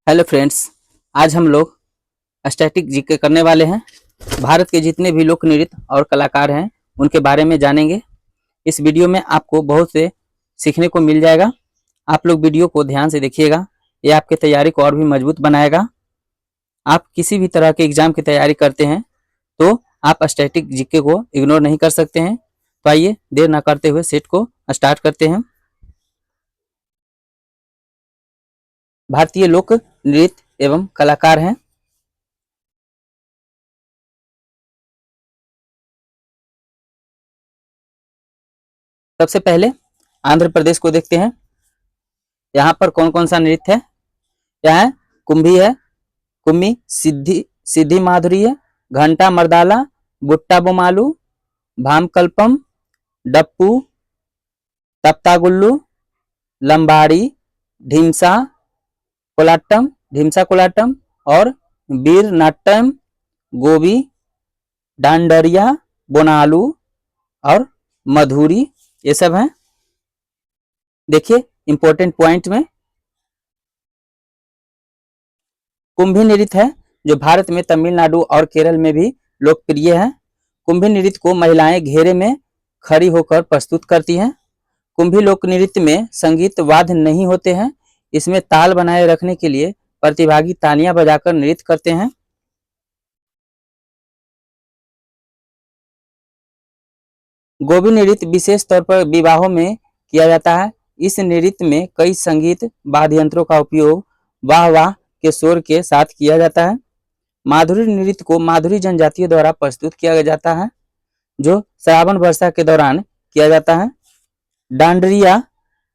Hello friends, आज हम लोग स्टैटिक जीके करने वाले हैं। भारत के जितने भी लोक नृत्य और कलाकार हैं उनके बारे में जानेंगे। इस वीडियो में आपको बहुत से सीखने को मिल जाएगा। आप लोग वीडियो को ध्यान से देखिएगा, ये आपकी तैयारी को और भी मजबूत बनाएगा। आप किसी भी तरह के एग्जाम की तैयारी करते हैं तो आप स्टैटिक जीके को इग्नोर नहीं कर सकते हैं। तो आइए देर ना करते हुए सेट को स्टार्ट करते हैं। भारतीय लोक नृत्य एवं कलाकार हैं। सबसे पहले आंध्र प्रदेश को देखते हैं। यहाँ पर कौन कौन सा नृत्य है। यहाँ है कुंभी है, कुम्मी, सिद्धि सिद्धि माधुरी है, घंटा मर्दाला, बुट्टा बोमालू, भामकल्पम, डप्पू, तप्तागुल्लू, लंबाड़ी, ढीमसा कोलाटम और वीर नाट्यम, गोबी, डांडरिया, बोनालू और मधुरी, ये सब हैं। देखिए इंपॉर्टेंट पॉइंट में कुंभी नृत्य है जो भारत में तमिलनाडु और केरल में भी लोकप्रिय है। कुंभी नृत्य को महिलाएं घेरे में खड़ी होकर प्रस्तुत करती हैं। कुंभी लोक नृत्य में संगीत वाद्य नहीं होते हैं। इसमें ताल बनाए रखने के लिए प्रतिभागी तालियां बजाकर नृत्य करते हैं। गोबी नृत्य विशेष तौर पर विवाहों में किया जाता है। इस नृत्य में कई संगीत वाद्य यंत्रों का उपयोग वाह वाह के शोर के साथ किया जाता है। माधुरी नृत्य को माधुरी जनजातियों द्वारा प्रस्तुत किया जाता है जो श्रावण वर्षा के दौरान किया जाता है। डांडरिया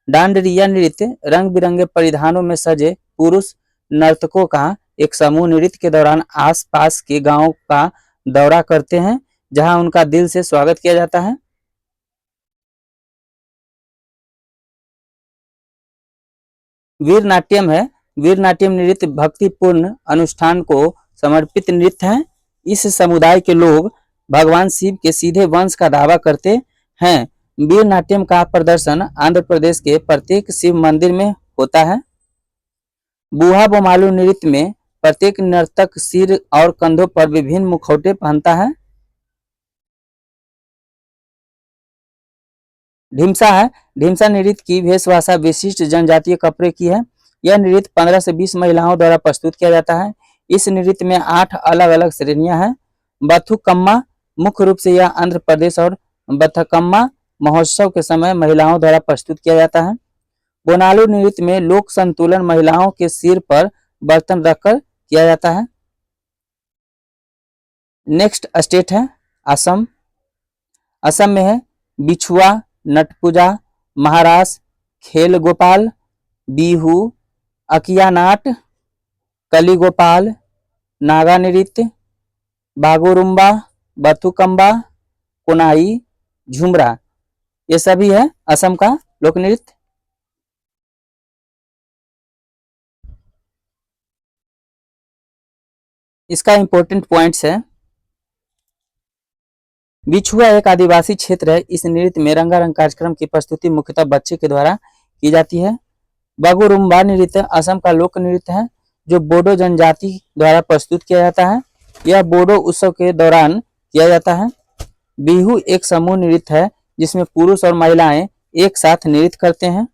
डांडरिया नृत्य रंग बिरंगे परिधानों में सजे पुरुष नर्तकों का एक समूह नृत्य के दौरान आसपास के गांवों का दौरा करते हैं जहां उनका दिल से स्वागत किया जाता है। वीर नाट्यम है। वीर नाट्यम नृत्य भक्तिपूर्ण अनुष्ठान को समर्पित नृत्य है। इस समुदाय के लोग भगवान शिव के सीधे वंश का दावा करते हैं। वीर नाट्यम का प्रदर्शन आंध्र प्रदेश के प्रत्येक शिव मंदिर में होता है। बुहा बोमालू नृत्य में प्रत्येक नर्तक सिर और कंधों पर विभिन्न मुखौटे पहनता है। ढीमसा है। ढीमसा नृत्य की वेशभूषा विशिष्ट जनजातीय कपड़े की है। यह नृत्य 15 से 20 महिलाओं द्वारा प्रस्तुत किया जाता है। इस नृत्य में 8 अलग अलग श्रेणियां हैं। बथुकम्मा मुख्य रूप से यह आंध्र प्रदेश और बथकम्मा महोत्सव के समय महिलाओं द्वारा प्रस्तुत किया जाता है। बोनालू नृत्य में लोक संतुलन महिलाओं के सिर पर बर्तन रखकर किया जाता है। नेक्स्ट स्टेट है असम। असम में है बिछुआ, नटपूजा, महारास, खेल गोपाल, बिहू, अकियानाट, कली गोपाल, नागा नृत्य, बागोरुम्बा, बथुकम्बा, कोनाई, झुमरा, ये सभी है असम का लोक नृत्य। इसका इंपॉर्टेंट पॉइंट्स है। बिछुआ एक आदिवासी क्षेत्र है। इस नृत्य में रंगारंग कार्यक्रम की प्रस्तुति मुख्यतः बच्चे के द्वारा की जाती है। बागुरुम्बा नृत्य असम का लोक नृत्य है जो बोडो जनजाति द्वारा प्रस्तुत किया जाता है। यह बोडो उत्सव के दौरान किया जाता है। बिहू एक समूह नृत्य है जिसमें पुरुष और महिलाएं एक साथ नृत्य करते हैं।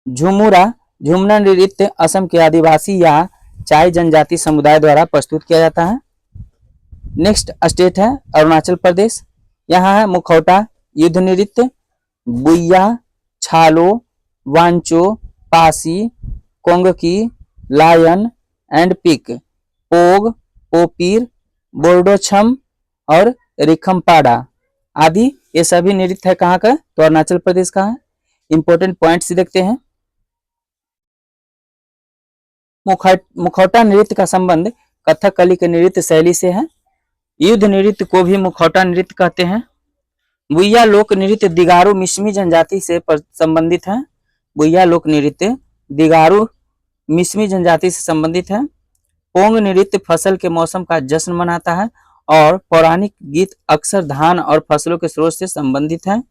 झुमुरा झुमना नृत्य असम के आदिवासी या चाय जनजाति समुदाय द्वारा प्रस्तुत किया जाता है। नेक्स्ट स्टेट है अरुणाचल प्रदेश। यहाँ है मुखौटा युद्ध नृत्य, बुइया, छालो, Wancho, Pasi, Kongki, lion and pick, पोग, Popir, बोर्डोछम और रिखमपाड़ा आदि ये सभी नृत्य है कहाँ का, तो अरुणाचल प्रदेश का है। इंपॉर्टेंट पॉइंट्स देखते हैं। मुखौटा नृत्य का संबंध कथकली के नृत्य शैली से है। युद्ध नृत्य को भी मुखौटा नृत्य कहते हैं। बुइया लोक नृत्य दिगारू मिश्मी जनजाति से संबंधित है। बुइया लोक नृत्य दिगारू मिश्मी जनजाति से संबंधित है। पोंग नृत्य फसल के मौसम का जश्न मनाता है और पौराणिक गीत अक्सर धान और फसलों के स्रोत से संबंधित है।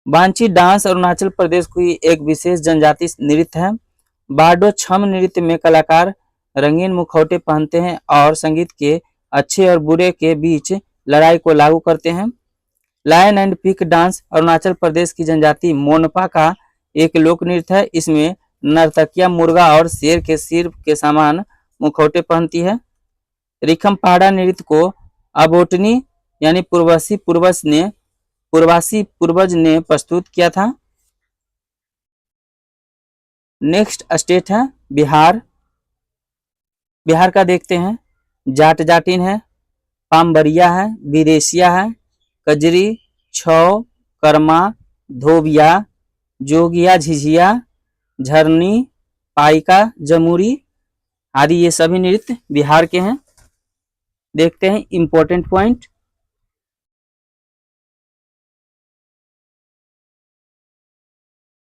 बांची डांस अरुणाचल प्रदेश की एक विशेष जनजाति नृत्य है। बारडो छम नृत्य में कलाकार रंगीन मुखौटे पहनते हैं और संगीत के अच्छे और बुरे के बीच लड़ाई को लागू करते हैं। Lion and peacock dance Arunachal Pradesh की जनजाति मोनपा का एक लोक नृत्य है। इसमें नर्तकियां मुर्गा और शेर के सिर के समान मुखौटे पहनती है। रिखम पहाड़ा नृत्य को अबोटनी यानी पूर्वासी पूर्वज ने प्रस्तुत किया था। नेक्स्ट स्टेट है बिहार। बिहार का देखते हैं। जाट जाटिन है, पामबरिया है, विदेशिया है, कजरी, छौ, कर्मा, धोबिया, जोगिया, झिझिया, झरनी, पाइका, जमुरी आदि ये सभी नृत्य बिहार के हैं। देखते हैं इंपॉर्टेंट पॉइंट।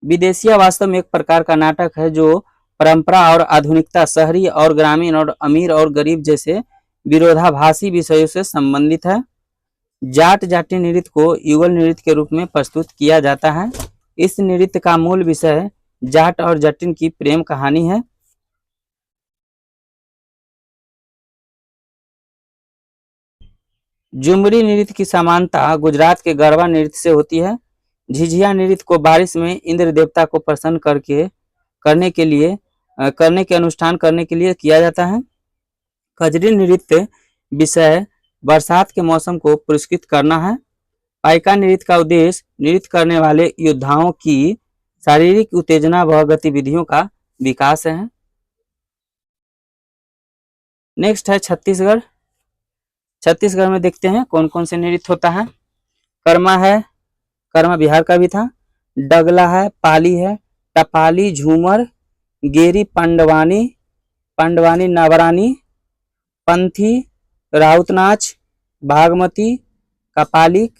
विदेशिया वास्तव में एक प्रकार का नाटक है जो परंपरा और आधुनिकता, शहरी और ग्रामीण और अमीर और गरीब जैसे विरोधाभासी विषयों से संबंधित है। जाट जाति नृत्य को युगल नृत्य के रूप में प्रस्तुत किया जाता है। इस नृत्य का मूल विषय जाट और जटिन की प्रेम कहानी है। झुमरी नृत्य की समानता गुजरात के गरबा नृत्य से होती है। झिझिया नृत्य को बारिश में इंद्र देवता को प्रसन्न करने के अनुष्ठान करने के लिए किया जाता है। कजरी नृत्य विषय बरसात के मौसम को पुरस्कृत करना है। पाइका नृत्य का उद्देश्य नृत्य करने वाले योद्धाओं की शारीरिक उत्तेजना व गतिविधियों का विकास है। नेक्स्ट है छत्तीसगढ़। छत्तीसगढ़ में देखते हैं कौन कौन से नृत्य होता है। कर्मा है, कर्मा बिहार का भी था। डगला है, पाली है, टपाली, झूमर, गेरी, पंडवानी, पंडवानी नवरानी, पंथी, राउतनाच, बागमती, कपालिक,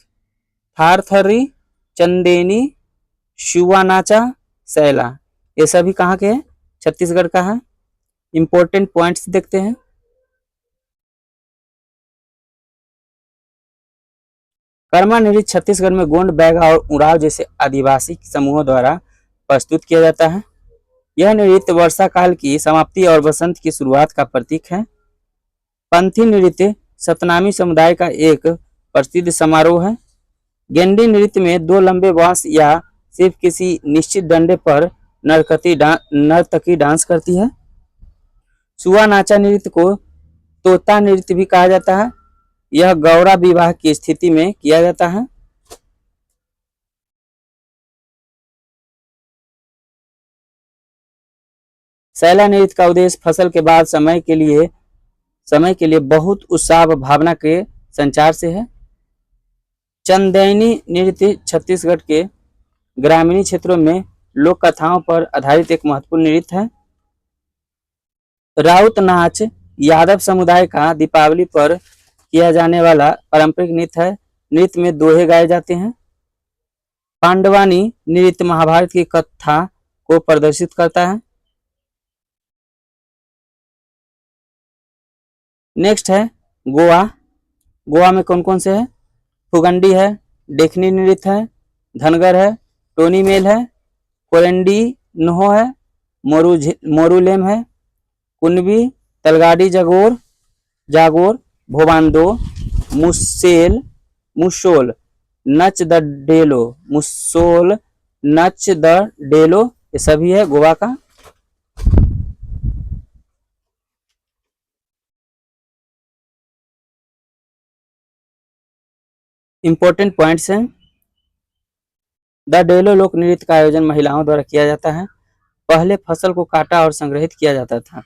थारथरी, चंदेनी, शुवानाचा, सैला ये सभी कहाँ के हैं? छत्तीसगढ़ का है। इंपॉर्टेंट पॉइंट्स देखते हैं। कर्मा नृत्य छत्तीसगढ़ में गोंड, बैगा और उराव जैसे आदिवासी समूहों द्वारा प्रस्तुत किया जाता है। यह नृत्य वर्षा काल की समाप्ति और बसंत की शुरुआत का प्रतीक है। पंथी नृत्य सतनामी समुदाय का एक प्रसिद्ध समारोह है। गेंडी नृत्य में दो लंबे बांस या सिर्फ किसी निश्चित डंडे पर नर्तकी डांस करती है। सुआ नाचा नृत्य को तोता नृत्य भी कहा जाता है। यह गौरा विवाह की स्थिति में किया जाता है। सैला नृत्य का उद्देश्य फसल के बाद समय के लिए बहुत उत्साह व भावना के संचार से है। चंदैनी नृत्य छत्तीसगढ़ के ग्रामीण क्षेत्रों में लोक कथाओं पर आधारित एक महत्वपूर्ण नृत्य है। राउत नाच यादव समुदाय का दीपावली पर किया जाने वाला पारंपरिक नृत्य है। नृत्य में दोहे गाए जाते हैं। पांडवानी नृत्य महाभारत की कथा को प्रदर्शित करता है। नेक्स्ट है गोवा। गोवा में कौन कौन से है? फुगंडी है, देखनी नृत्य है, धनगर है, टोनी मेल है, कोरेंडी नोहो है, मोरूलेम है, कुनबी, तलगाड़ी जागोर, भोबांदो, मुसोल, नच द डेलो ये सभी है गोवा का। इंपॉर्टेंट पॉइंट्स हैं। द डेलो लोक नृत्य का आयोजन महिलाओं द्वारा किया जाता है। पहले फसल को काटा और संग्रहित किया जाता था।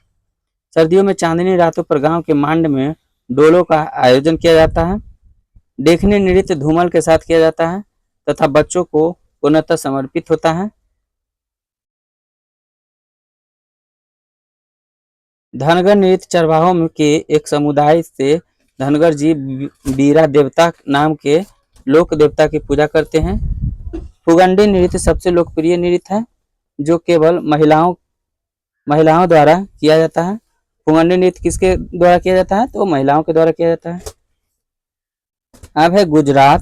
सर्दियों में चांदनी रातों पर गांव के मांड में डोलों का आयोजन किया जाता है। देखने नृत्य धूमल के साथ किया जाता है तथा बच्चों को पूर्णतः समर्पित होता है। धनगर नृत्य चरवाहों के एक समुदाय से धनगर जी बीरा देवता नाम के लोक देवता की पूजा करते हैं। फुगंडी नृत्य सबसे लोकप्रिय नृत्य है जो केवल महिलाओं द्वारा किया जाता है। फुगंडी नृत्य किसके द्वारा किया जाता है? तो महिलाओं के द्वारा किया जाता है। अब है गुजरात।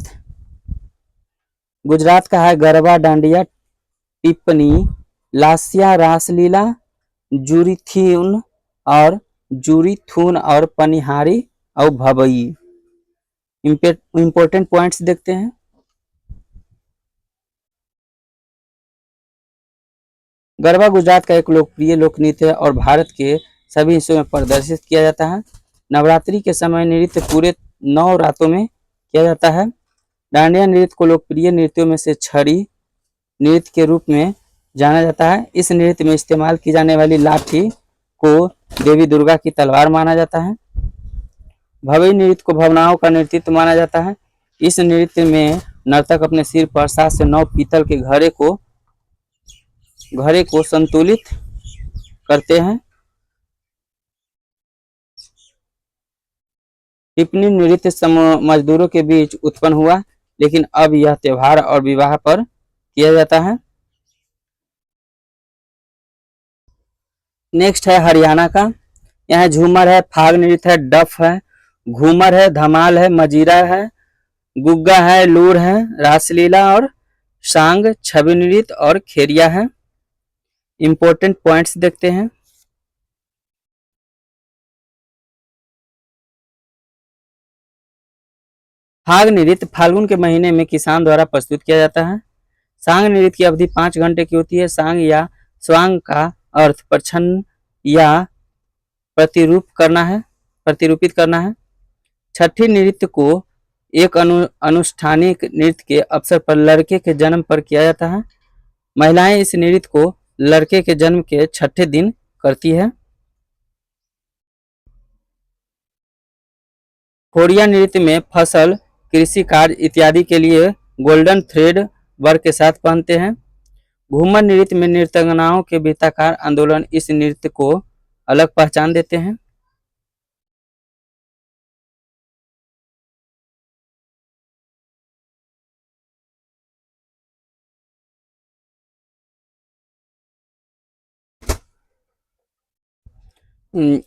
गुजरात का है गरबा, डांडिया, टिप्पणी, लास्या, रासलीला, जुरीथीन और जुरीथून और पनिहारी और भबई। इंपॉर्टेंट पॉइंट्स देखते हैं। गरबा गुजरात का एक लोकप्रिय लोक नृत्य है और भारत के सभी हिस्सों में प्रदर्शित किया जाता है। नवरात्रि के समय नृत्य पूरे 9 रातों में किया जाता है। डांडिया नृत्य को लोकप्रिय नृत्यों में से छड़ी नृत्य के रूप में जाना जाता है। इस नृत्य में इस्तेमाल की जाने वाली लाठी को देवी दुर्गा की तलवार माना जाता है। भवई नृत्य को भावनाओं का नृत्य माना जाता है। इस नृत्य में नर्तक अपने सिर पर 7 से 9 पीतल के घड़े को संतुलित करते हैं। टिप्पणी नृत्य मजदूरों के बीच उत्पन्न हुआ, लेकिन अब यह त्योहार और विवाह पर किया जाता है। नेक्स्ट है हरियाणा का। यहाँ झूमर है, फाग नृत्य है, डफ है, घूमर है, धमाल है, मजीरा है, गुग्गा है, लूर है, रासलीला और सांग, छवि नृत्य और खेरिया है। इंपॉर्टेंट पॉइंट्स देखते हैं। फाग नृत्य फाल्गुन के महीने में किसान द्वारा प्रस्तुत किया जाता है। सांग नृत्य की अवधि 5 घंटे की होती है। सांग या स्वांग का अर्थ प्रछन्न या प्रतिरूपित करना है। छठी नृत्य को एक अनुष्ठानिक नृत्य के अवसर पर लड़के के जन्म पर किया जाता है। महिलाएं इस नृत्य को लड़के के जन्म के छठे दिन करती है। खोड़िया नृत्य में फसल, कृषि कार्य इत्यादि के लिए गोल्डन थ्रेड वर्क के साथ पहनते हैं। घूमर नृत्य में नृत्यांगनाओं के वृत्ताकार आंदोलन इस नृत्य को अलग पहचान देते हैं।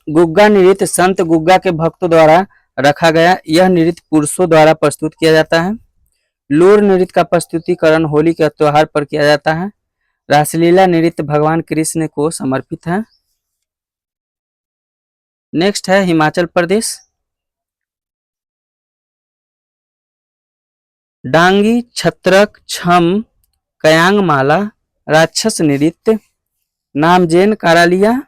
गुग्गा नृत्य संत गुग्गा के भक्तों द्वारा रखा गया यह नृत्य पुरुषों द्वारा प्रस्तुत किया जाता है। लूर नृत्य का प्रस्तुतिकरण होली के त्योहार पर किया जाता है। रासलीला नृत्य भगवान कृष्ण को समर्पित है। नेक्स्ट है हिमाचल प्रदेश। डांगी, छत्रक, छम, कयांग माला, राक्षस नृत्य, नामजेन कारालिया,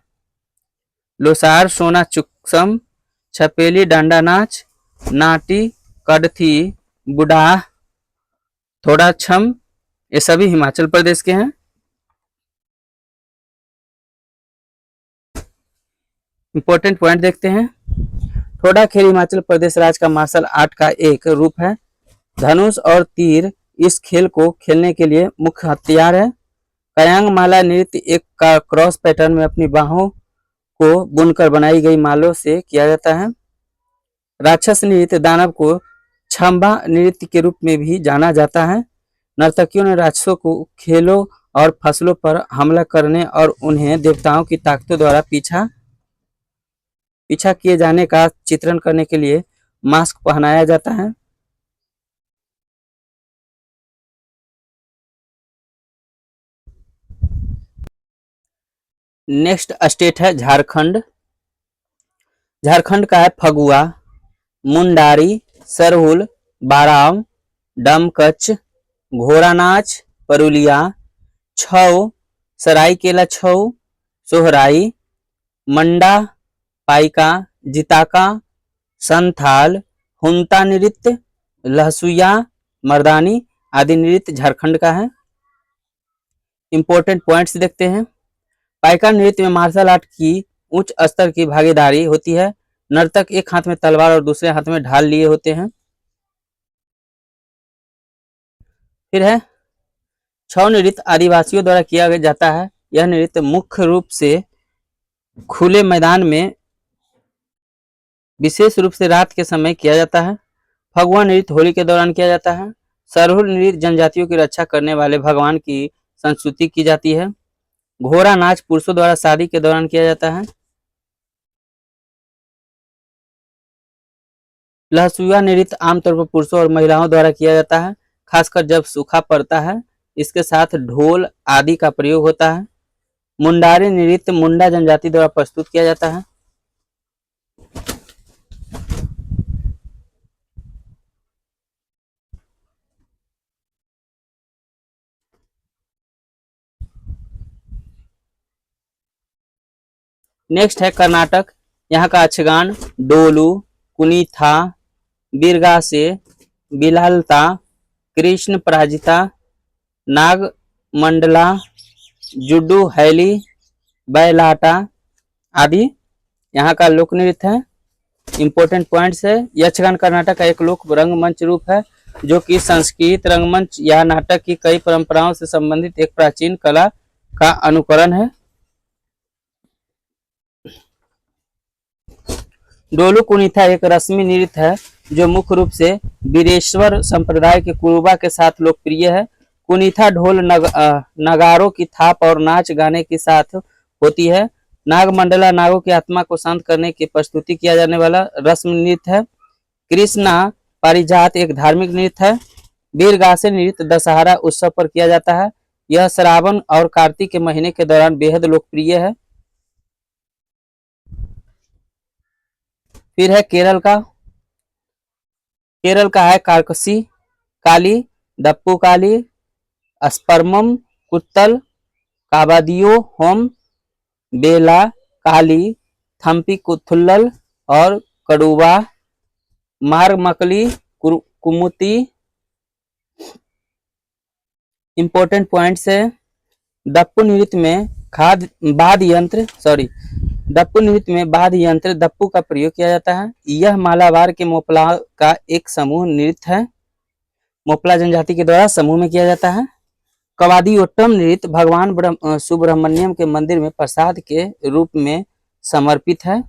लोसार सोना चुक्सम, छपेली डांडा नाच, नाटी, कड़थी, बुढ़ाह, थोड़ा छम, ये सभी हिमाचल प्रदेश के हैं। इंपॉर्टेंट पॉइंट देखते हैं। थोड़ा खेल हिमाचल प्रदेश राज्य का मार्शल आर्ट का एक रूप है। धनुष और तीर इस खेल को खेलने के लिए मुख्य हथियार है। कयांग माला नृत्य एक का क्रॉस पैटर्न में अपनी बाहों को बुनकर बनाई गई मालों से किया जाता है। राक्षस नृत्य दानव को छंबा नृत्य के रूप में भी जाना जाता है। नर्तकियों ने राक्षसों को खेलों और फसलों पर हमला करने और उन्हें देवताओं की ताकतों द्वारा पीछा किए जाने का चित्रण करने के लिए मास्क पहनाया जाता है। नेक्स्ट स्टेट है झारखंड। झारखंड का है फगुआ, मुंडारी, सरहुल, बाराम, डमकच, घोड़ा नाच, परुलिया, छऊ, सरायकेला छऊ, सोहराई, मंडा, पाइका, जिताका, संथाल, हुंता नृत्य, लहसुया, मर्दानी आदि नृत्य झारखंड का है। इंपॉर्टेंट पॉइंट्स देखते हैं। पाइका नृत्य में मार्शल आर्ट की उच्च स्तर की भागीदारी होती है। नर्तक एक हाथ में तलवार और दूसरे हाथ में ढाल लिए होते हैं। फिर है छऊ नृत्य आदिवासियों द्वारा किया जाता है। यह नृत्य मुख्य रूप से खुले मैदान में विशेष रूप से रात के समय किया जाता है। फगुआ नृत्य होली के दौरान किया जाता है। सरहुल नृत्य जनजातियों की रक्षा करने वाले भगवान की संस्तुति की जाती है। घोड़ा नाच पुरुषों द्वारा शादी के दौरान किया जाता है। लहसुआ नृत्य आमतौर पर पुरुषों और महिलाओं द्वारा किया जाता है, खासकर जब सूखा पड़ता है। इसके साथ ढोल आदि का प्रयोग होता है। मुंडारी नृत्य मुंडा जनजाति द्वारा प्रस्तुत किया जाता है। नेक्स्ट है कर्नाटक। यहाँ का यक्षगान डोलू, कुनीथा, बीरगासे, बिलालता, कृष्ण पराजिता, नाग मंडला, जुड्डू हैली, बैलाटा आदि यहाँ का लोक नृत्य है। इंपॉर्टेंट पॉइंट्स है, यक्षगान कर्नाटक का एक लोक रंगमंच रूप है जो कि संस्कृत रंगमंच या नाटक की कई परंपराओं से संबंधित एक प्राचीन कला का अनुकरण है। डोलू कुनीथा एक रस्मी नृत्य है जो मुख्य रूप से बीरेश्वर संप्रदाय के कुरुबा के साथ लोकप्रिय है। कुनीथा ढोल नगारों की थाप और नाच गाने के साथ होती है। नागमंडला नागों की आत्मा को शांत करने की प्रस्तुति किया जाने वाला रस्म नृत्य है। कृष्णा पारिजात एक धार्मिक नृत्य है। बीरगासे नृत्य दशहरा उत्सव पर किया जाता है। यह श्रावण और कार्तिक के महीने के दौरान बेहद लोकप्रिय है। फिर है केरल का। केरल का है कारकसी काली, दप्पू काली, स्पर्मम कुत्तल, काबादियो होम, बेला काली, थम्पी कुथुल्लल और कड़ुवा मारमकली कुमुती। इंपॉर्टेंट पॉइंट्स है, दप्पू नृत्य में वाद्य यंत्र दप्पू का प्रयोग किया जाता है। यह मालाबार के मोपला का एक समूह नृत्य है। मोपला जनजाति के द्वारा समूह में किया जाता है। कवादियोट्टम नृत्य भगवान सुब्रह्मण्यम के मंदिर में प्रसाद के रूप में समर्पित है।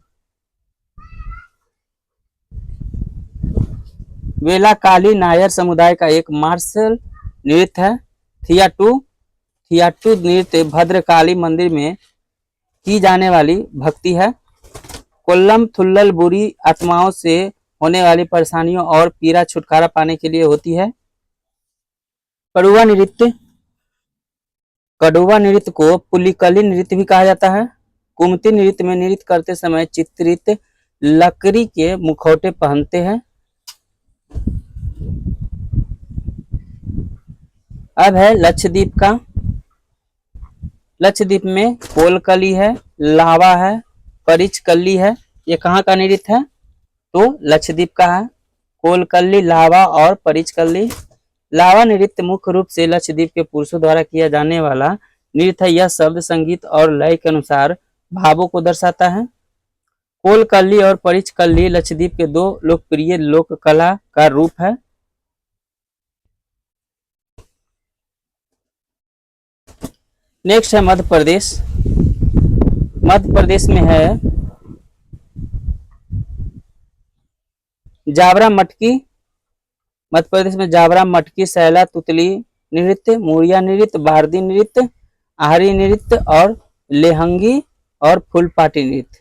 वेला काली नायर समुदाय का एक मार्शल नृत्य है। थियाट्टू नृत्य भद्रकाली मंदिर में की जाने वाली भक्ति है। कोल्लम थुल्लल बुरी आत्माओं से होने वाली परेशानियों और पीड़ा छुटकारा पाने के लिए होती है। कड़ुआ नृत्य को पुलिकली नृत्य भी कहा जाता है। कुमती नृत्य में नृत्य करते समय चित्रित लकड़ी के मुखौटे पहनते हैं। अब है लक्षद्वीप का। लक्षद्वीप में कोलकली है, लावा है, परिचकल्ली है। ये कहाँ का नृत्य है? तो लक्षद्वीप का है। कोलकल्ली, लावा और परिचकल्ली। लावा नृत्य मुख्य रूप से लक्षद्वीप के पुरुषों द्वारा किया जाने वाला नृत्य है। यह शब्द संगीत और लय के अनुसार भावों को दर्शाता है। कोलकल्ली और परिचकल्ली लक्षद्वीप के दो लोकप्रिय लोक कला का रूप है। नेक्स्ट है मध्य प्रदेश। मध्य प्रदेश में है जावरा मटकी। मध्य प्रदेश में जावरा मटकी, सैला तुतली नृत्य, मुरिया नृत्य, बारदी नृत्य, आहरी नृत्य और लेहंगी और फुलपाटी नृत्य।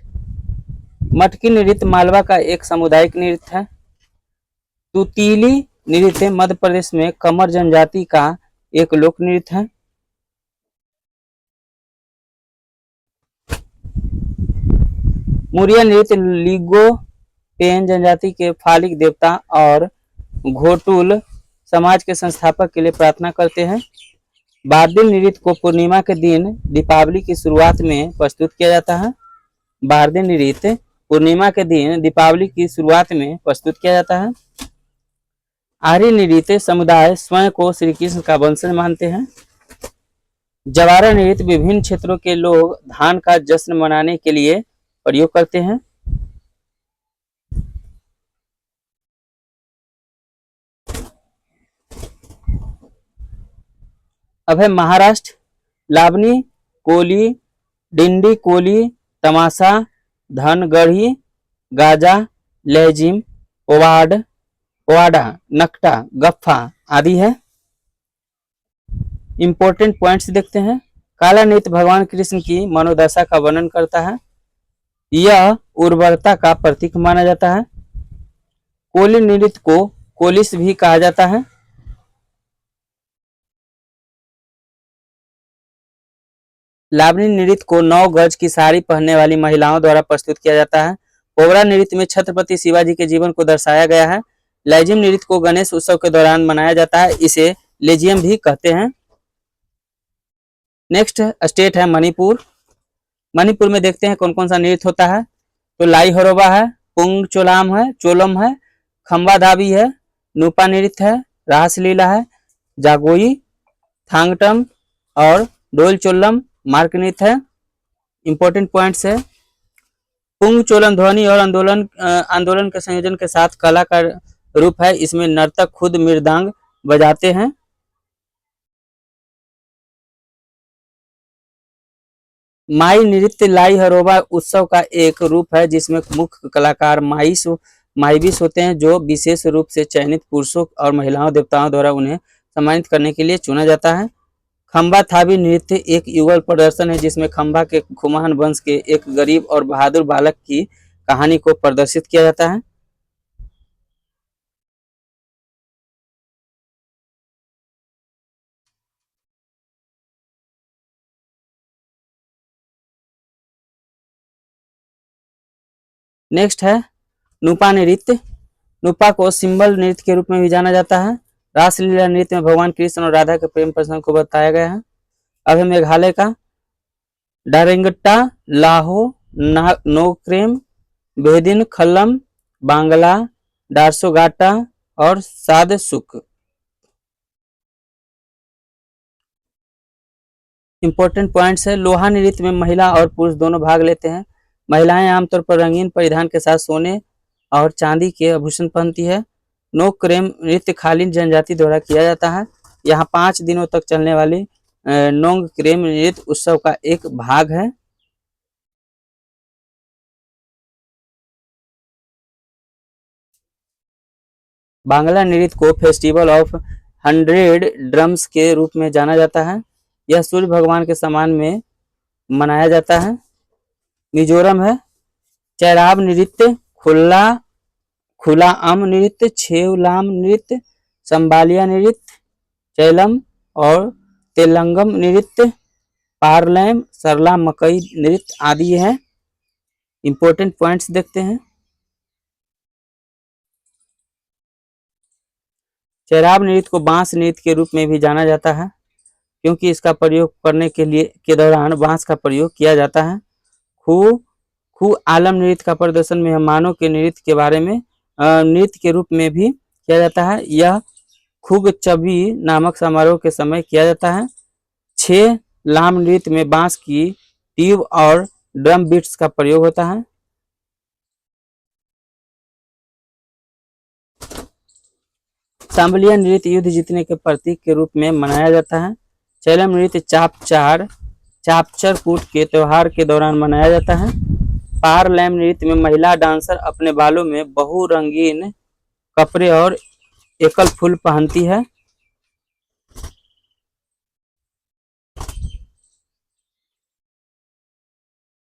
मटकी नृत्य मालवा का एक सामुदायिक नृत्य है। तुतीली नृत्य मध्य प्रदेश में कमर जनजाति का एक लोक नृत्य है। मुरिया नृत्य लिगो पेन जनजाति के फालिक देवता और घोटुल समाज के संस्थापक के लिए प्रार्थना करते हैं। बारदी नृत्य को पूर्णिमा के दिन दीपावली की शुरुआत में प्रस्तुत किया जाता है। बारदी नृत्य पूर्णिमा के दिन दीपावली की शुरुआत में प्रस्तुत किया जाता है। आर्य नृत्य समुदाय स्वयं को श्री कृष्ण का वंशज मानते हैं। जवारा नृत्य विभिन्न क्षेत्रों के लोग धान का जश्न मनाने के लिए प्रयोग करते हैं। अब है महाराष्ट्र। लावनी कोली, डिंडी कोली, तमाशा, धनगढ़ी, गाजा, लेजिम, पोवाड़ा, नकटा, गफ्फा आदि है। इंपॉर्टेंट पॉइंट्स देखते हैं। काला नृत्य भगवान कृष्ण की मनोदशा का वर्णन करता है। यह उर्वरता का प्रतीक माना जाता है। कोली नृत्य को कोलिस भी कहा जाता है। लावणी नृत्य को 9 गज की साड़ी पहनने वाली महिलाओं द्वारा प्रस्तुत किया जाता है। पोवरा नृत्य में छत्रपति शिवाजी के जीवन को दर्शाया गया है। लेजिम नृत्य को गणेश उत्सव के दौरान मनाया जाता है, इसे लेजियम भी कहते हैं। नेक्स्ट स्टेट है मणिपुर। मणिपुर में देखते हैं कौन कौन सा नृत्य होता है। तो लाई हरोबा है, पुंग चोलाम है, चोलम है, खम्बा दाबी है, नूपा नृत्य है, रासलीला है, जागोई, थांगटम और डोल चोलम मार्क नृत्य है। इंपॉर्टेंट पॉइंट्स है। पुंग चोलम ध्वनि और आंदोलन के संयोजन के साथ कला का रूप है। इसमें नर्तक खुद मृदंग बजाते हैं। माई नृत्य लाई हरोबा उत्सव का एक रूप है, जिसमें मुख्य कलाकार माईबिस होते हैं, जो विशेष रूप से चयनित पुरुषों और महिलाओं देवताओं द्वारा उन्हें सम्मानित करने के लिए चुना जाता है। खम्बा थाबी नृत्य एक युगल प्रदर्शन है, जिसमें खम्बा के खुमान वंश के एक गरीब और बहादुर बालक की कहानी को प्रदर्शित किया जाता है। नेक्स्ट है नूपा नृत्य। नूपा को सिंबल नृत्य के रूप में भी जाना जाता है। रासलीला नृत्य में भगवान कृष्ण और राधा के प्रेम प्रसंग को बताया गया है। अब है मेघालय का। डारेंगट्टा, लाहो, नोक्रेम, बेदिन खल्लम, बांगला, डारसोगाटा और सादसुक। इंपॉर्टेंट पॉइंट्स है। लोहा नृत्य में महिला और पुरुष दोनों भाग लेते हैं। महिलाएं आमतौर पर रंगीन परिधान के साथ सोने और चांदी के आभूषण पहनती है। नोक्रेम नृत्य खालिन जनजाति द्वारा किया जाता है। यहाँ 5 दिनों तक चलने वाली नोंग क्रेम नृत्य उत्सव का एक भाग है। बांग्ला नृत्य को फेस्टिवल ऑफ 100 ड्रम्स के रूप में जाना जाता है। यह सूर्य भगवान के सम्मान में मनाया जाता है। मिजोरम है। चैराब नृत्य, खुला अम नृत्य, छेवलाम नृत्य, संबालिया नृत्य, चैलम और तेलंगम नृत्य, पारलैम, सरला मकई नृत्य आदि है। इंपॉर्टेंट पॉइंट्स देखते हैं। चैराब नृत्य को बांस नृत्य के रूप में भी जाना जाता है, क्योंकि इसका प्रयोग करने के दौरान बांस का प्रयोग किया जाता है। खू आलम नृत्य का प्रदर्शन मेहमानों के नृत्य के बारे में नृत्य के रूप में भी किया जाता है। यह खुग चबी नामक समारोह के समय किया जाता है। 6 लाम नृत्य में बांस की ट्यूब और ड्रम बीट्स का प्रयोग होता है। सांबलिया नृत्य युद्ध जीतने के प्रतीक के रूप में मनाया जाता है। चैलम नृत्य चापचर कूट के त्योहार के दौरान मनाया जाता है। पार लैम नृत्य में महिला डांसर अपने बालों में बहु रंगीन कपड़े और एकल फूल पहनती है।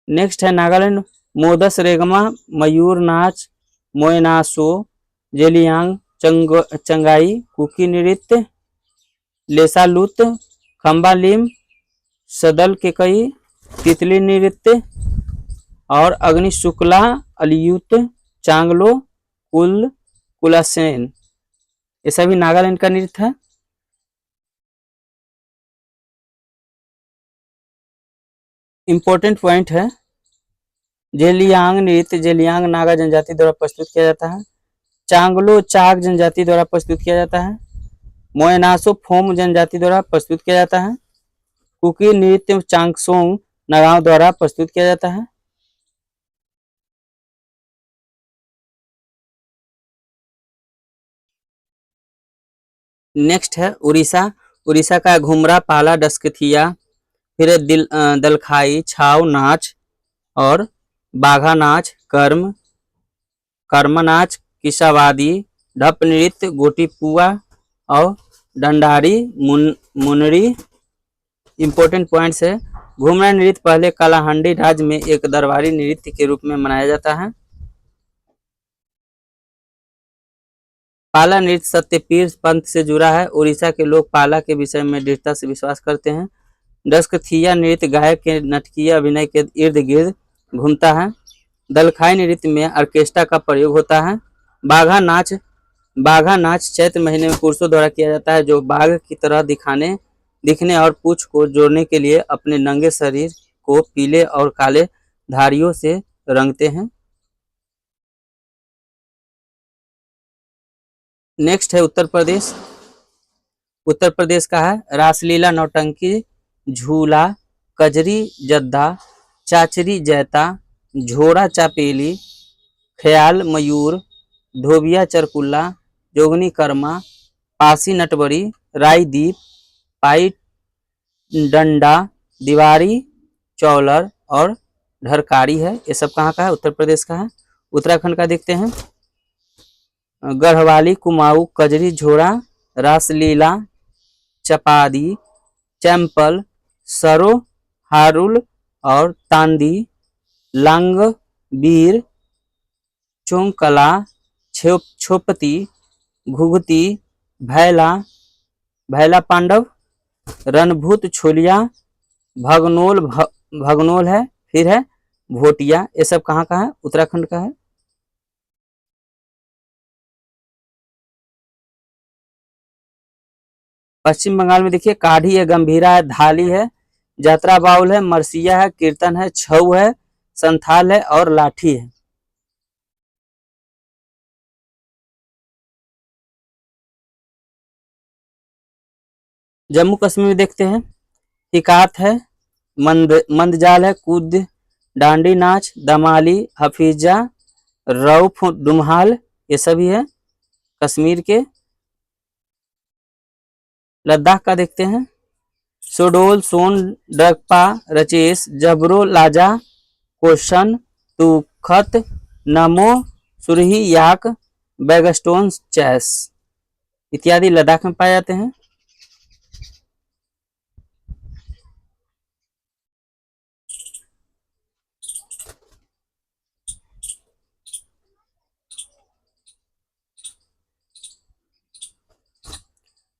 नेक्स्ट है नागालैंड। मोदस रेगमा, मयूर नाच, मोयनासो, जेलियांग, चंगाई, कुकी नृत्य, लेसालूत, खम्बालिम, सदल के कई, तितली नृत्य और अग्नि शुक्ला, अलियुत, चांगलो, कुलासेन, ये सभी नागालैंड का नृत्य है। इंपॉर्टेंट पॉइंट है। जेलियांग नृत्य जेलियांग नागा जनजाति द्वारा प्रस्तुत किया जाता है। चांगलो चाग जनजाति द्वारा प्रस्तुत किया जाता है। मोयनासो फोम जनजाति द्वारा प्रस्तुत किया जाता है। कुकी नृत्य चांगसोंग नगाओं द्वारा प्रस्तुत किया जाता है। नेक्स्ट है उड़ीसा। उड़ीसा का घुमरा, पाला, डस्कथिया, फिर दलखाई, छाव नाच और बाघा नाच, कर्म नाच, किसावादी, ढप नृत्य, गोटीपुआ और डंडारी मुनरी। इंपॉर्टेंट पॉइंट्स है। घुमरा नृत्य पहले कालाहांडी राज्य में एक दरबारी नृत्य के रूप में मनाया जाता है। पाला नृत्य सत्यपीर पंथ से जुड़ा है। उड़ीसा के लोग पाला के विषय में दृढ़ता से विश्वास करते हैं। दशकथिया नृत्य गायक के नाटकीय अभिनय के इर्द गिर्द घूमता है। दलखाई नृत्य में ऑर्केस्ट्रा का प्रयोग होता है। बाघा नाच चैत्र महीने में पुरुषों द्वारा किया जाता है, जो बाघ की तरह दिखने और पूंछ को जोड़ने के लिए अपने नंगे शरीर को पीले और काले धारियों से रंगते हैं। नेक्स्ट है उत्तर प्रदेश। उत्तर प्रदेश का है रासलीला, नौटंकी, झूला, कजरी जद्दा, चाचरी जैता, झोड़ा चापेली, ख्याल मयूर, धोबिया चरकुल्ला, जोगनी कर्मा, पासी नटबरी, राई दीप, पाई डंडा, दीवारी चौलर और ढरकारी है। ये सब कहाँ का है? उत्तर प्रदेश का है। उत्तराखंड का देखते हैं। गढ़वाली, कुमाऊं, कजरी, झोड़ा, रासलीला, चपादी, चैंपल, सरो, हारुल और तांदी, लांग, बीर, चोंकला, छोपती, घुघती, भैला पांडव, रणभूत, छोलिया, भगनोल है, फिर है भोटिया। ये सब कहाँ का है? उत्तराखंड का है। पश्चिम बंगाल में देखिए काढ़ी है, गंभीरा है, धाली है, जात्रा बाउल है, मरसिया है, कीर्तन है, छऊ है, संथाल है और लाठी है। जम्मू कश्मीर में देखते हैं हिकात है, मंदजाल है, कूद, डांडी नाच, दमाली, हफीजा, रऊफ, डुमहाल, ये सभी है कश्मीर के। लद्दाख का देखते हैं सोडोल, सोन, डगपा, रचेस, जबरो, लाजा, कोशन, तुखत, नमो, सुरही, याक, बैगस्टोन, चैस इत्यादि लद्दाख में पाए जाते हैं।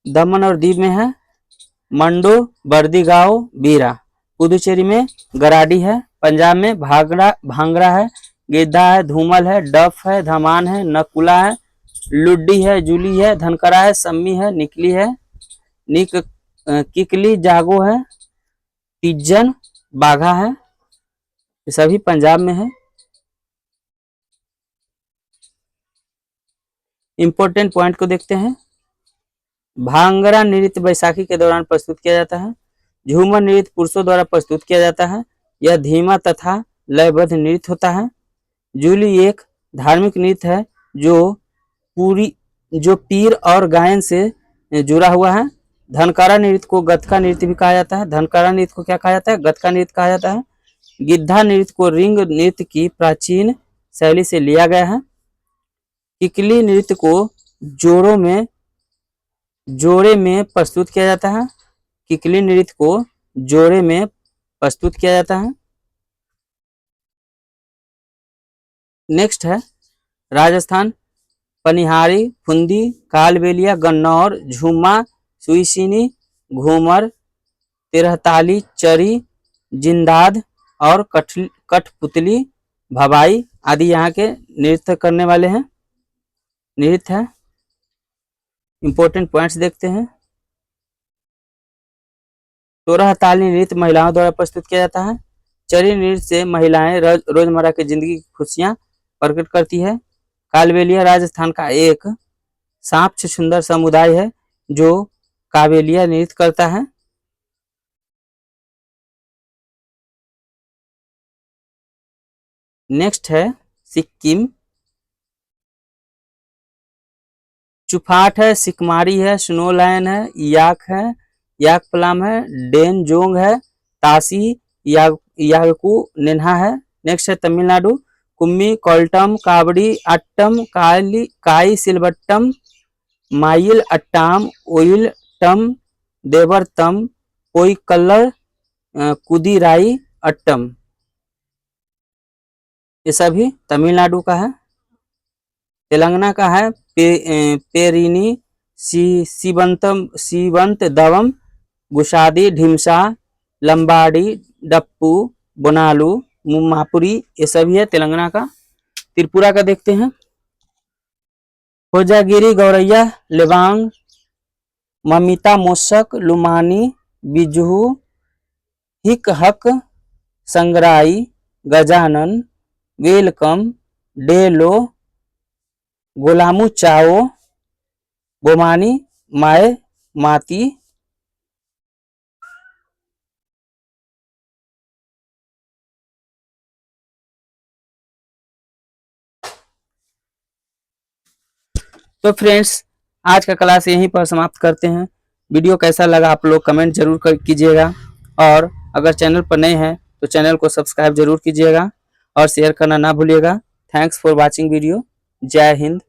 दमन और दीव में है मंडो, बर्दीगांव, बीरा। पुदुचेरी में गराडी है। पंजाब में भांगड़ा है, गिद्धा है, धूमल है, डफ है, धमान है, नकुला है, लुड्डी है, जूली है, धनकरा है, सम्मी है, निकली है, किकली, जागो है, पिजन, बाघा है। ये सभी पंजाब में है। इंपॉर्टेंट पॉइंट को देखते हैं। भांगड़ा नृत्य बैसाखी के दौरान प्रस्तुत किया जाता है। झूमर नृत्य पुरुषों द्वारा प्रस्तुत किया जाता है। यह धीमा तथा लयबद्ध नृत्य होता है। जूली एक धार्मिक नृत्य है जो पीर और गायन से जुड़ा हुआ है। धनकारा नृत्य को गतका नृत्य भी कहा जाता है। धनकारा नृत्य को क्या कहा जाता है? गतका नृत्य कहा जाता है। गिद्धा नृत्य को रिंग नृत्य की प्राचीन शैली से लिया गया है। किकली नृत्य को जोड़े में प्रस्तुत किया जाता है। किकली नृत्य को जोड़े में प्रस्तुत किया जाता है। नेक्स्ट है राजस्थान। पनिहारी, फुंदी, कालबेलिया, गन्नौर, झूमा, सुईसिनी, घूमर, तिरहताली, चरी, जिंदाद और कठपुतली, भवाई आदि यहाँ के नृत्य करने वाले हैं। नृत्य है। इंपॉर्टेंट पॉइंट्स देखते हैं। तिरहताली नृत्य महिलाओं द्वारा प्रस्तुत किया जाता है। चरी नृत्य से महिलाएं रोजमर्रा की जिंदगी की खुशियां प्रकट करती है। कालबेलिया राजस्थान का एक साक्ष्य सुंदर समुदाय है जो काबेलिया नृत्य करता है। नेक्स्ट है सिक्किम। चुफाट है, सिकमारी है, स्नोलायन है, याक प्लाम है, डेनजोंग है, तासी, यागकू, नेन्हा है। नेक्स्ट है तमिलनाडु। कुम्मी, कोल्टम, काबड़ी, अट्टम, काई सिलबट्टम, माइल अट्टाम, ओइलटम, देवरतम, पोईकल्लर, कुदीराई अट्टम। ये सभी तमिलनाडु का है। तेलंगाना का है पेरिनी, सीवंत दवम, गुशादी, ढिमसा, लंबाड़ी, डप्पू, बोनालू, मुम्मापुरी, ये सभी है तेलंगाना का। त्रिपुरा का देखते हैं। होजागिरी, गौरैया, लेवांग, ममिता, मोशक, लुमानी, बिजहू, हिक हक, संगराई, गजानन, वेलकम, डेलो, गोलामू चाओ, बोमानी, माए माती। तो फ्रेंड्स, आज का क्लास यहीं पर समाप्त करते हैं। वीडियो कैसा लगा आप लोग कमेंट जरूर कीजिएगा, और अगर चैनल पर नए हैं तो चैनल को सब्सक्राइब जरूर कीजिएगा और शेयर करना ना भूलिएगा। Thanks for watching video. जय हिंद।